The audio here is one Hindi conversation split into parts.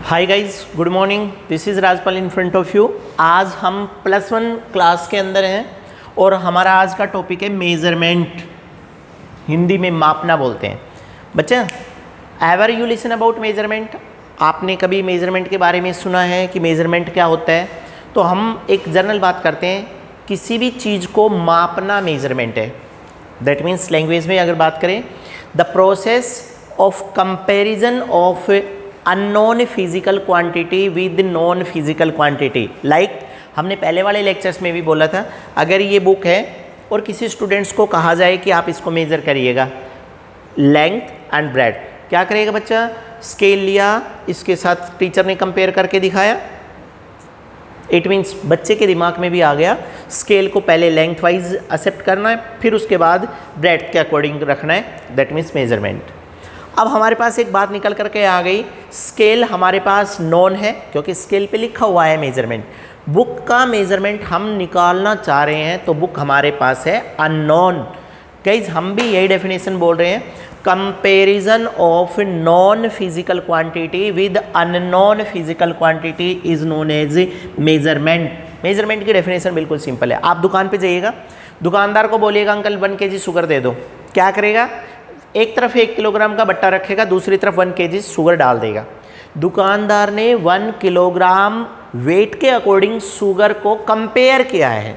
Hi guys, good morning. This is Rajpal in front of you. आज हम +1 क्लास के अंदर हैं और हमारा आज का टॉपिक है मेज़रमेंट। हिंदी में मापना बोलते हैं। बच्चे, ever you listen about measurement? आपने कभी मेज़रमेंट के बारे में सुना है कि मेज़रमेंट क्या होता है? तो हम एक जनरल बात करते हैं, किसी भी चीज़ को मापना मेज़रमेंट है। दैट मीन्स लैंग्वेज में अगर बात करें, the process of comparison of unknown physical quantity with non physical quantity. Like हमने पहले वाले लेक्चर्स में भी बोला था, अगर ये बुक है और किसी स्टूडेंट्स को कहा जाए कि आप इसको मेज़र करिएगा, लेंथ एंड ब्रेड, क्या करेगा बच्चा? स्केल लिया, इसके साथ टीचर ने कंपेयर करके दिखाया। इट मीन्स बच्चे के दिमाग में भी आ गया, स्केल को पहले लेंथ वाइज एक्सेप्ट करना है, फिर उसके बाद ब्रेड के अकॉर्डिंग रखना है। That means measurement. अब हमारे पास एक बात निकल करके आ गई, स्केल हमारे पास नॉन है क्योंकि स्केल पे लिखा हुआ है मेज़रमेंट। बुक का मेज़रमेंट हम निकालना चाह रहे हैं तो बुक हमारे पास है अननोन। गाइस, हम भी यही डेफिनेशन बोल रहे हैं, comparison of known physical quantity with unknown physical quantity is known as measurement. Measurement की डेफिनेशन बिल्कुल सिंपल है। आप दुकान पे जाइएगा, दुकानदार को बोलिएगा अंकल 1 kg शुगर दे दो, क्या करेगा? एक तरफ 1 किलोग्राम का बट्टा रखेगा, दूसरी तरफ 1 kg शुगर डाल देगा। दुकानदार ने 1 किलोग्राम वेट के अकॉर्डिंग शुगर को कंपेयर किया है।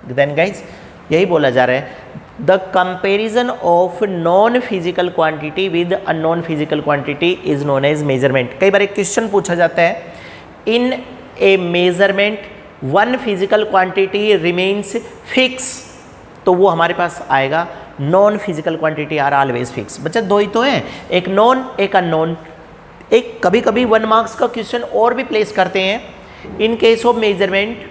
देन गाइस, यही बोला जा रहा है, the comparison of known physical quantity with unknown physical quantity is known as measurement. कई बार एक क्वेश्चन पूछा जाता है, in a measurement one physical quantity remains fix, तो वो हमारे पास आएगा known physical quantity are always fix. बच्चा, दो ही तो हैं, एक नॉन एक अननोन। एक कभी कभी 1 मार्क्स का क्वेश्चन और भी प्लेस करते हैं, in case of measurement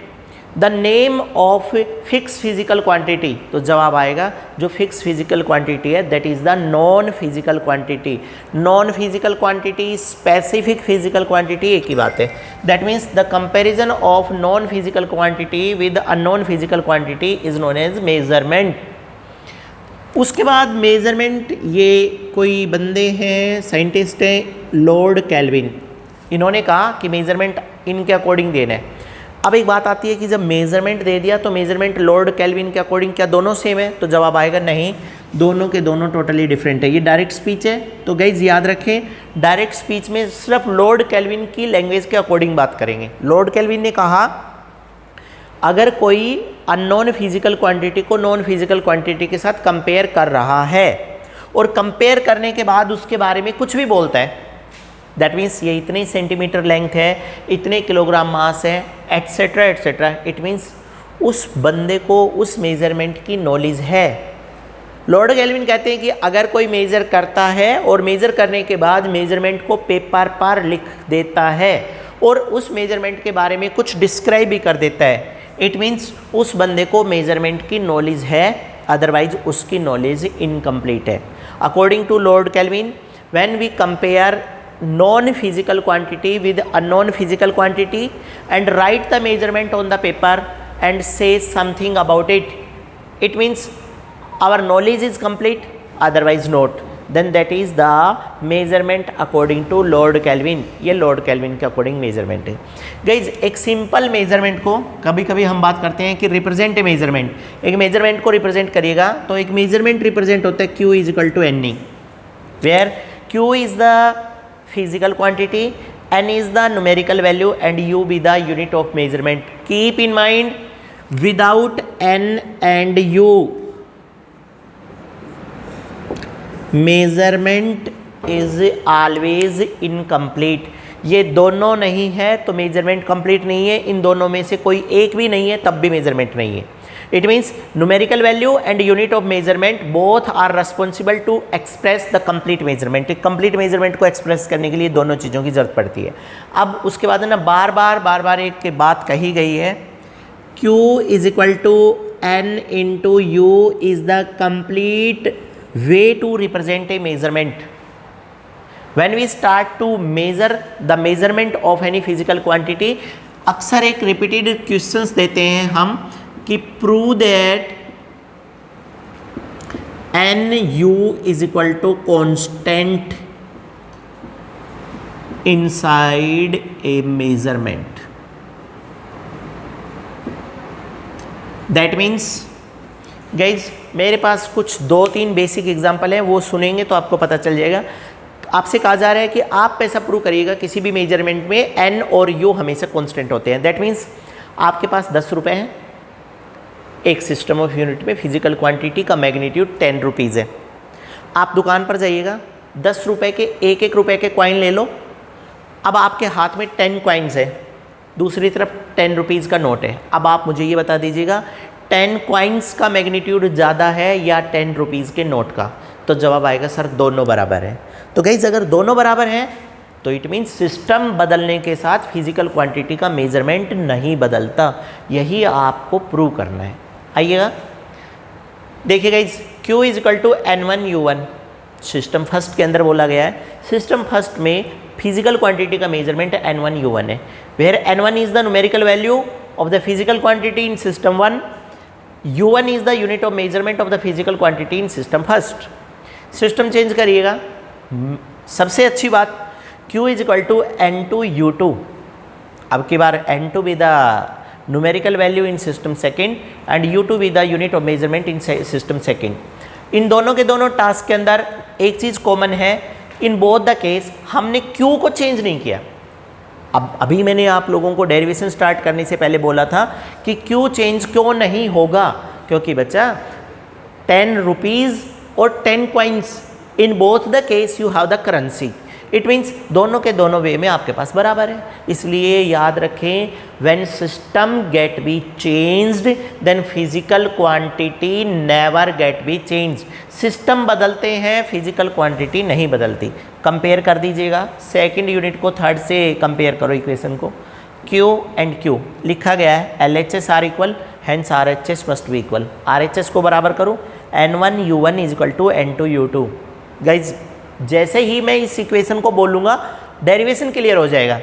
the name of fix physical quantity, तो जवाब आएगा जो फिक्स फिजिकल क्वांटिटी है that is the known physical quantity. Known physical quantity, specific physical quantity एक ही बात है। That means the comparison of known physical quantity with unknown physical quantity is known as measurement. उसके बाद मेज़रमेंट, ये कोई बंदे हैं, साइंटिस्ट हैं, लॉर्ड केल्विन, इन्होंने कहा कि मेज़रमेंट इनके अकॉर्डिंग देना है। अब एक बात आती है कि जब मेज़रमेंट दे दिया तो मेज़रमेंट लॉर्ड केल्विन के अकॉर्डिंग क्या दोनों सेम है? तो जवाब आएगा नहीं, दोनों के दोनों टोटली डिफरेंट है। ये डायरेक्ट स्पीच है, तो गाइज याद रखें, डायरेक्ट स्पीच में सिर्फ लॉर्ड केल्विन की लैंग्वेज के अकॉर्डिंग बात करेंगे। लॉर्ड केल्विन ने कहा, अगर कोई अननोन फिजिकल क्वांटिटी को नॉन फिजिकल क्वांटिटी के साथ कंपेयर कर रहा है और कंपेयर करने के बाद उसके बारे में कुछ भी बोलता है, दैट मीन्स ये इतने सेंटीमीटर लेंथ है, इतने किलोग्राम मास है, एट्सेट्रा एट्सेट्रा, इट मीन्स उस बंदे को उस मेज़रमेंट की नॉलेज है। लॉर्ड केल्विन कहते हैं कि अगर कोई मेज़र करता है और मेज़र करने के बाद मेज़रमेंट को पेपर पर लिख देता है और उस मेज़रमेंट के बारे में कुछ डिस्क्राइब भी कर देता है, इट मीन्स उस बंदे को मेज़रमेंट की नॉलेज है, अदरवाइज उसकी नॉलेज इनकम्प्लीट है। According to Lord Kelvin, when we compare known physical quantity with unknown physical quantity and write the measurement on the paper and say something about it, it means our knowledge is complete, otherwise not, then that is the measurement according to Lord Kelvin. ये लॉर्ड केल्विन के अकॉर्डिंग मेजरमेंट है। गाइज, एक सिंपल मेजरमेंट को कभी कभी हम बात करते हैं कि रिप्रेजेंट ए मेजरमेंट, एक मेजरमेंट को रिप्रेजेंट करिएगा तो एक मेजरमेंट रिप्रेजेंट होता है Q is equal to NE, where Q is the physical quantity, N is the numerical value and U be the unit of measurement. Keep in mind, without N and U measurement is always incomplete. ये दोनों नहीं है तो मेजरमेंट कंप्लीट नहीं है, इन दोनों में से कोई एक भी नहीं है तब भी मेजरमेंट नहीं है। It means numerical value and unit of measurement both are responsible to express the complete measurement. Complete measurement को एक्सप्रेस करने के लिए दोनों चीज़ों की जरूरत पड़ती है। अब उसके बाद है ना, बार बार एक बात कही गई है, Q is equal to N into U is the complete way to represent a measurement. When we start to measure the measurement of any physical quantity, अक्सर एक repeated questions देते हैं हम कि prove that NU is equal to constant inside a measurement. That means guys मेरे पास कुछ 2-3 बेसिक एग्जांपल हैं, वो सुनेंगे तो आपको पता चल जाएगा। आपसे कहा जा रहा है कि आप ऐसा प्रूव करिएगा किसी भी मेजरमेंट में एन और यू हमेशा कांस्टेंट होते हैं। दैट मीन्स आपके पास 10 रुपये हैं, एक सिस्टम ऑफ यूनिट में फिजिकल क्वांटिटी का मैग्नीट्यूड 10 रुपीज़ है। आप दुकान पर जाइएगा, 10 रुपये के एक रुपये के कॉइन ले लो। अब आपके हाथ में 10 कॉइन्स है, दूसरी तरफ 10 रुपीज़ का नोट है। अब आप मुझे ये बता दीजिएगा 10 कॉइन्स का मैग्नीट्यूड ज़्यादा है या 10 रुपीज़ के नोट का? तो जवाब आएगा सर दोनों बराबर है। तो गाइस अगर दोनों बराबर हैं तो इट मीन्स सिस्टम बदलने के साथ फिजिकल क्वांटिटी का मेजरमेंट नहीं बदलता। यही आपको प्रूव करना है। आइएगा देखिए guys, Q is equal to N1U1 system first के अंदर बोला गया है। सिस्टम फर्स्ट में फिजिकल क्वांटिटी का मेजरमेंट N1U1 है, where N1 is the numerical value of the physical quantity in system 1, U1 is the unit of measurement of the physical quantity in system first. System change करिएगा, सबसे अच्छी बात Q is equal to N2U2। अब की बार N2 be the numerical value in system second and U2 be the unit of measurement in system second. इन दोनों के दोनों टास्क के अंदर एक चीज़ कॉमन है, इन बोथ द केस हमने Q को चेंज नहीं किया। अब अभी मैंने आप लोगों को डेरिवेशन स्टार्ट करने से पहले बोला था कि Q चेंज क्यों नहीं होगा, क्योंकि बच्चा 10 रुपीज़ और 10 coins in both the case you have the currency. It means दोनों के दोनों वे में आपके पास बराबर है। इसलिए याद रखें, when system get be changed then physical quantity never get be change. System बदलते हैं, फिजिकल क्वांटिटी नहीं बदलती। कंपेयर कर दीजिएगा, सेकंड यूनिट को थर्ड से कंपेयर करो इक्वेशन को। Q एंड Q लिखा गया है LHS are equal, hence RHS must be equal. RHS को बराबर करो, N1U1 is equal to N2U2। Guys जैसे ही मैं इस इक्वेशन को बोलूँगा डेरिवेशन क्लियर हो जाएगा।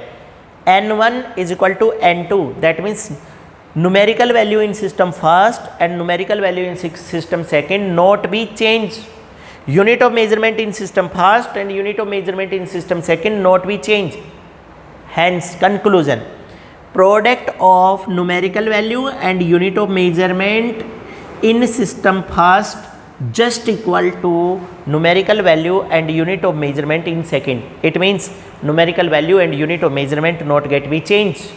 N1 is equal to N2, that means numerical value in system first and numerical value in system second not be changed. Unit of measurement in system first and unit of measurement in system second not be changed. Hence conclusion, product of numerical value and unit of measurement in system first just equal to numerical value and unit of measurement in second. It means numerical value and unit of measurement not get be changed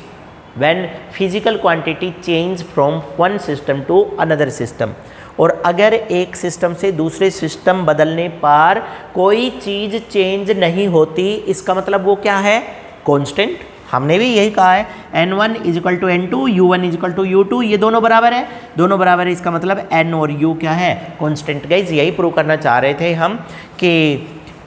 when physical quantity change from one system to another system. और अगर एक सिस्टम से दूसरे सिस्टम बदलने पर कोई चीज़ चेंज नहीं होती, इसका मतलब वो क्या है? कांस्टेंट। हमने भी यही कहा है N1 is equal to N2, U1 is equal to U2। ये दोनों बराबर है, दोनों बराबर है, इसका मतलब N और U क्या है? कांस्टेंट। गाइज यही प्रूव करना चाह रहे थे हम कि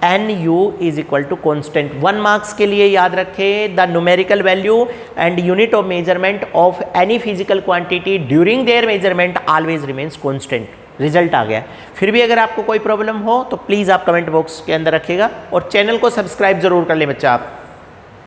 NU is equal to constant. 1 marks के लिए याद रखें, the numerical value and unit of measurement of any physical quantity during their measurement always remains constant. Result आ गया। फिर भी अगर आपको कोई प्रॉब्लम हो तो प्लीज़ आप कमेंट बॉक्स के अंदर रखिएगा और चैनल को सब्सक्राइब जरूर कर लें बच्चा आप।